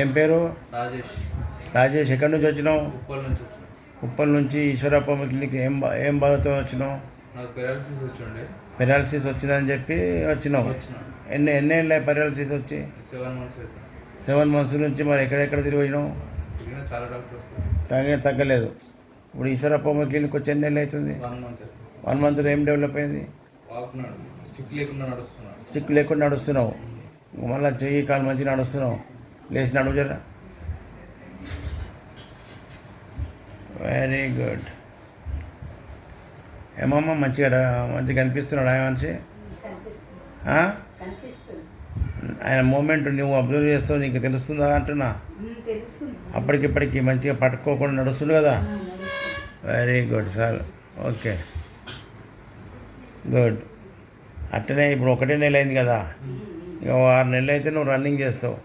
ఏం పేరు? రాజేష్. రాజేష్. ఎక్కడి నుంచి వచ్చినావు? ఉప్పల్ నుంచి వచ్చిన. ఉప్పల్ నుంచి ఈశ్వరప్ప క్లినిక్. ఏం బాధతో వచ్చినావు? నాకు పెరాలసిస్ వచ్చిండే. పెరాలసిస్ వచ్చిందని చెప్పి వచ్చినావు. ఎన్నేళ్ళ పెరాలసిస్ వచ్చి? 7 months అవుతుంది. 7 months నుంచి మరి ఎక్కడెక్కడ తిరిగినావు? తిరిగిన చాలా డాక్టర్స్. తగ్గలేదు. ఇప్పుడు ఈశ్వరప్ప క్లినిక్ వచ్చి ఎన్నేళ్ళు అవుతుంది? 1 month. 1 monthలో ఏం డెవలప్ అయింది? వాకున్నాడు, స్టిక్ లేకుండా నడుస్తున్నాడు. స్టిక్ లేకుండా నడుస్తున్నావు. మళ్ళీ చెయ్యి కాలు మంచిగా నడుస్తున్నావు. లేచి నడువు జరా. Very good. ఏమమ్మా మంచిగా కనిపిస్తున్నాడు ఆయన మనిషి? ఆయన మూమెంట్ నువ్వు అబ్జర్వ్ చేస్తావు, నీకు తెలుస్తుందా అంటున్నా? అప్పటికిప్పటికి మంచిగా పట్టుకోకుండా నడుస్తుంది కదా. Very good sir. Okay, good. అట్లనే ఇప్పుడు 1 నెల అయింది కదా, ఇక 6 నెలలు అయితే నువ్వు రన్నింగ్ చేస్తావు.